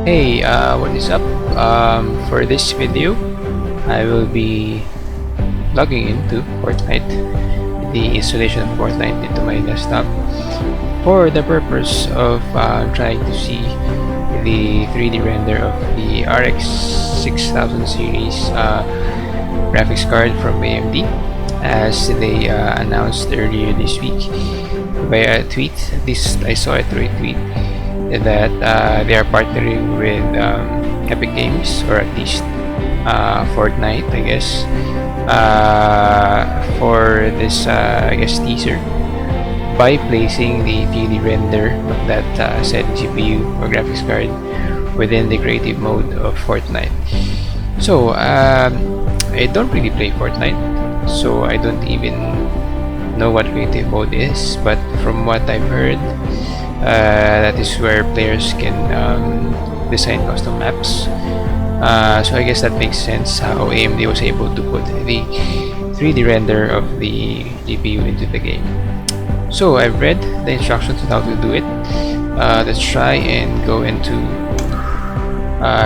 Hey, what is up? For this video, I will be logging into Fortnite, the installation of Fortnite into my desktop for the purpose of trying to see the 3D render of the RX 6000 series graphics card from AMD, as they announced earlier this week via a tweet. I saw it through a tweet that they are partnering with Epic Games, or at least Fortnite, I guess, for this I guess teaser, by placing the 3D render of that said GPU or graphics card within the creative mode of Fortnite. So I don't really play Fortnite, so I don't even know what creative mode is, but from what I've heard, that is where players can design custom maps. So I guess that makes sense how AMD was able to put the 3D render of the GPU into the game. So I've read the instructions on how to do it. Let's try and go into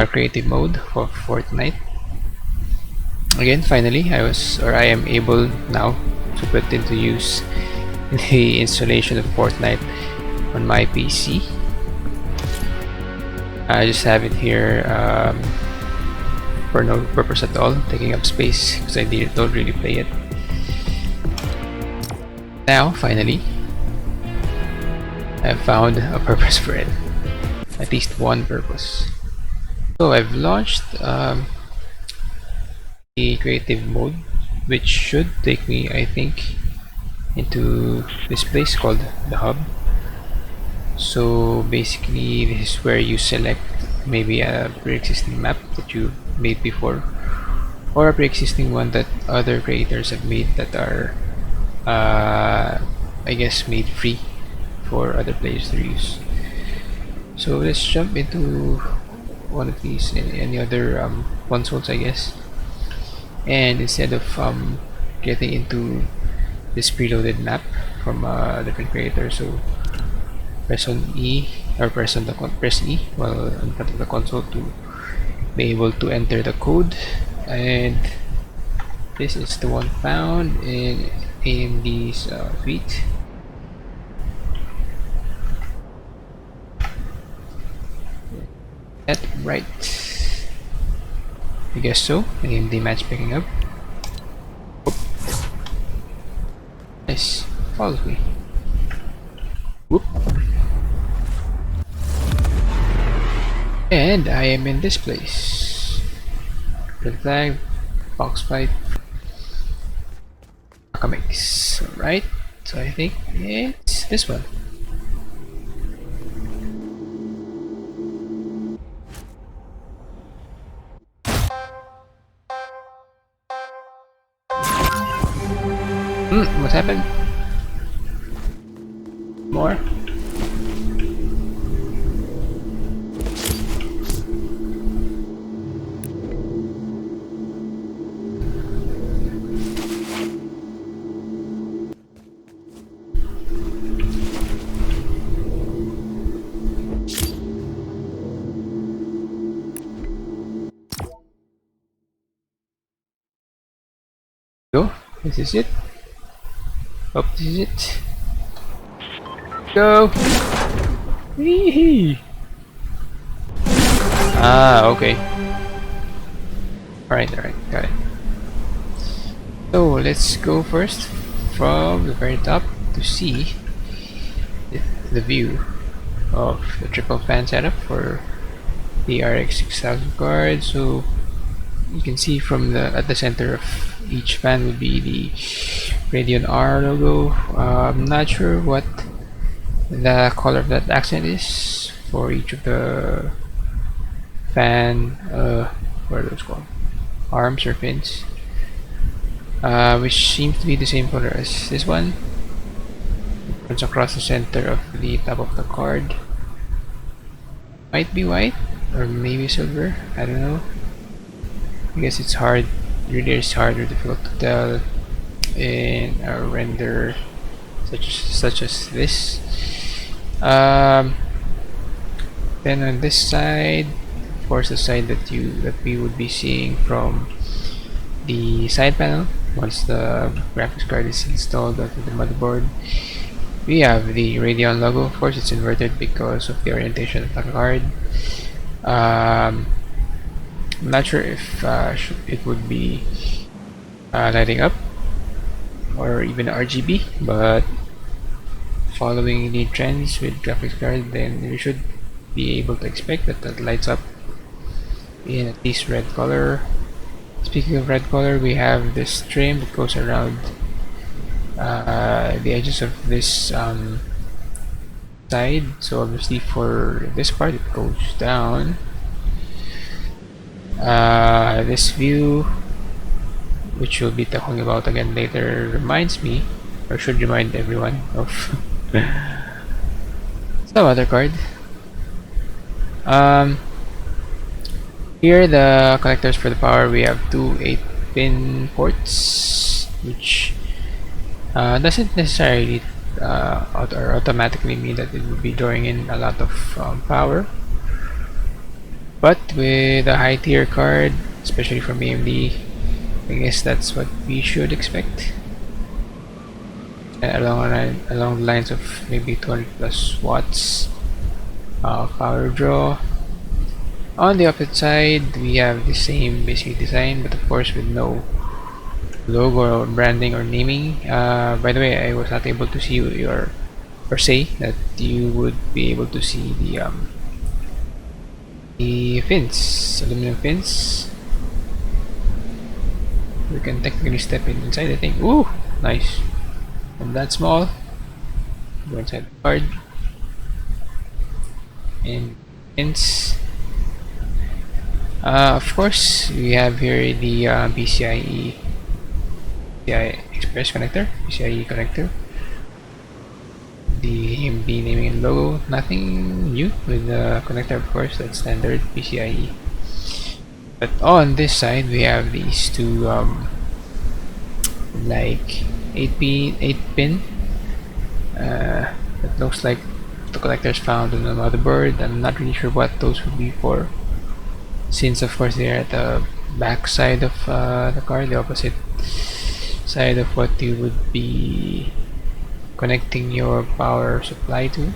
creative mode for Fortnite. Again, finally, I am able now to put into use the installation of Fortnite on my PC. I just have it here for no purpose at all, taking up space because I don't really play it. Now, finally, I've found a purpose for it, at least one purpose. So I've launched the creative mode, which should take me, I think, into this place called the hub. So basically, this is where you select maybe a pre-existing map that you made before, or a pre-existing one that other creators have made that are I guess made free for other players to use. So let's jump into one of these, any other consoles, I guess, and instead of getting into this preloaded map from a different creator, so press on E, or press E while in front of the console to be able to enter the code. And this is the one found in AMD's tweet. That right? I guess so. AMD match picking up. Whoop. Nice, follows me. Whoop. And I am in this place. Red flag, box fight, mix. Alright, so I think it's this one. What happened? More? Go. This is it. Oh, this is it. Go. Wee-hee. Ah, okay. Alright, got it. So let's go first from the very top to see the view of the triple fan setup for the RX 6000 card. So you can see from at the center of each fan would be the Radeon R logo. I'm not sure what the color of that accent is for each of the fan what are those called, arms or fins, which seems to be the same color as this one. It runs across the center of the top of the card. Might be white or maybe silver, I don't know. I guess it's really is hard or difficult to tell in a render such as this. Then on this side course the side that we would be seeing from the side panel once the graphics card is installed onto the motherboard. We have the Radeon logo. Of course, it's inverted because of the orientation of the card. I'm not sure if it would be lighting up or even RGB, but following the trends with graphics card, then we should be able to expect that that lights up in at least red color. Speaking of red color, we have this trim that goes around the edges of this side. So obviously for this part it goes down. This view, which we'll be talking about again later, reminds me, or should remind everyone, of some other card. Here the connectors for the power, we have two 8-pin ports, which doesn't necessarily or automatically mean that it will be drawing in a lot of power, but with a high tier card, especially from AMD, I guess that's what we should expect. Along the lines of maybe 200 plus watts of power draw. On the opposite side, we have the same basic design, but of course with no logo or branding or naming. By the way, I was not able to see your, or say that you would be able to see the fins, aluminum fins. We can technically step inside, I think. Ooh, nice. And that small. Go inside the card. And fins. Of course, we have here the PCIe Express connector, PCIe connector. The AMD naming and logo, nothing new with the connector, of course, that's standard PCIe. But on this side, we have these two like 8-pin that looks like the connectors found on the motherboard. I'm not really sure what those would be for, since of course they're at the back side of the card, the opposite side of what you would be connecting your power supply to.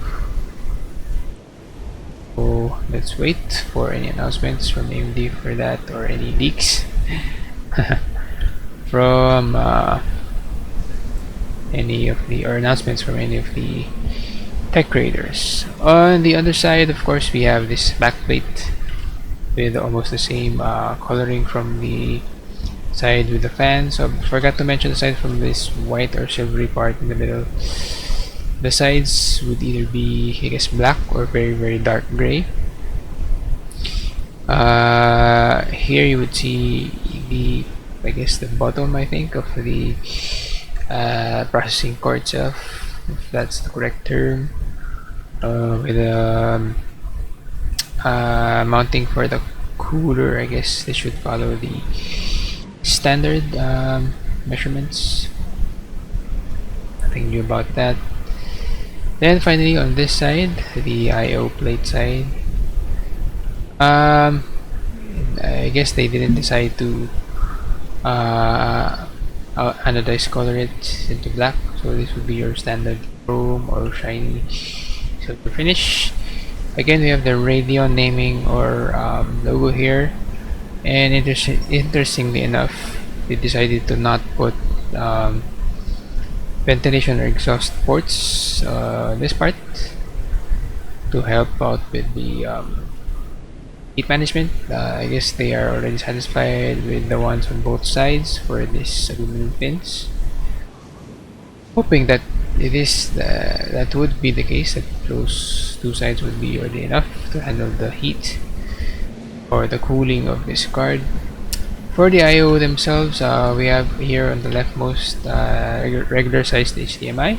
So let's wait for any announcements from AMD for that, or any leaks from any of the, or announcements from any of the tech creators. On the other side, of course, we have this backplate with almost the same coloring from the side with the fan. So I forgot to mention, aside from this white or silvery part in the middle, the sides would either be, I guess, black or very dark gray. Here you would see the, I guess, the bottom, I think, of the processing core itself, if that's the correct term, with a mounting for the cooler. I guess they should follow the standard measurements. Nothing new about that. Then finally, on this side, the I/O plate side, I guess they didn't decide to anodize color it into black, so this would be your standard chrome or shiny silver finish. Again, we have the Radeon naming or logo here, and interestingly enough, they decided to not put ventilation or exhaust ports this part to help out with the heat management. I guess they are already satisfied with the ones on both sides for this aluminum pins, hoping that it is that would be the case, that those two sides would be already enough to handle the heat or the cooling of this card. For the I/O themselves, we have here on the leftmost regular sized HDMI,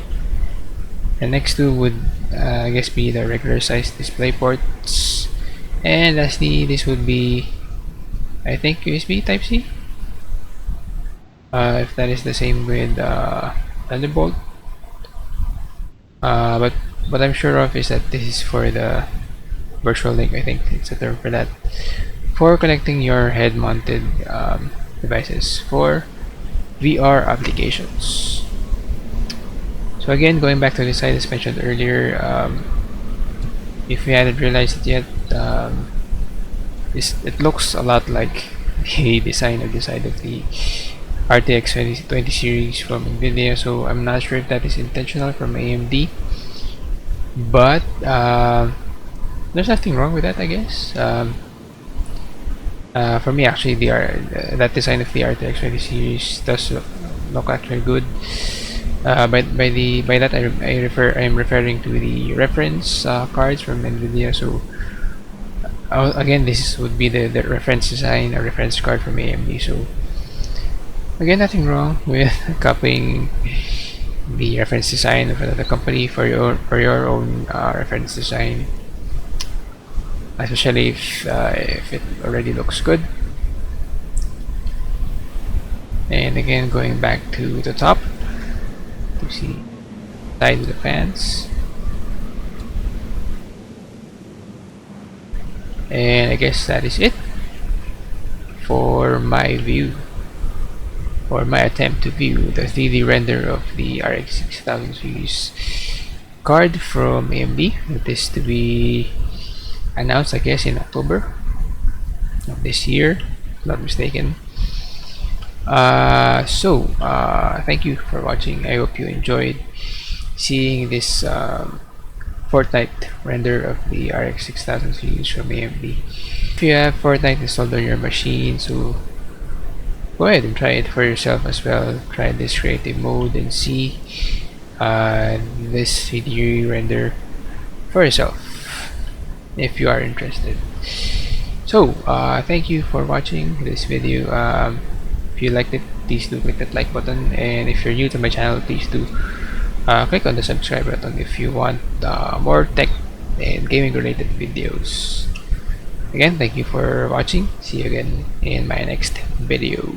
and next to would I guess be the regular sized display ports, and lastly this would be, I think, USB Type-C, if that is the same with Thunderbolt. But what I'm sure of is that this is for the virtual link, I think it's a term for that, for connecting your head-mounted devices for VR applications. So again, going back to the site as mentioned earlier, if you hadn't realized it yet, it looks a lot like the design of the side of the RTX 2020 series from NVIDIA, so I'm not sure if that is intentional from AMD, but there's nothing wrong with that, I guess. For me, actually, that design of the RTX 20 series does look actually good. By that I'm referring to the reference cards from NVIDIA. So again, this would be the reference design, a reference card from AMD. So again, nothing wrong with copying the reference design of another company for your own reference design, especially if it already looks good. And again, going back to the top to see side of the fans, and I guess that is it for my view, or my attempt to view the 3D render of the RX 6000 series card from AMD. It is to be announced, I guess, in October of this year, if not mistaken. Thank you for watching. I hope you enjoyed seeing this Fortnite render of the RX 6000 series from AMD. If you have Fortnite installed on your machine, so go ahead and try it for yourself as well. Try this creative mode and see this 3D render for yourself if you are interested. So thank you for watching this video. If you liked it, please do click that like button, and if you're new to my channel, please do click on the subscribe button if you want more tech and gaming related videos. Again, thank you for watching. See you again in my next video.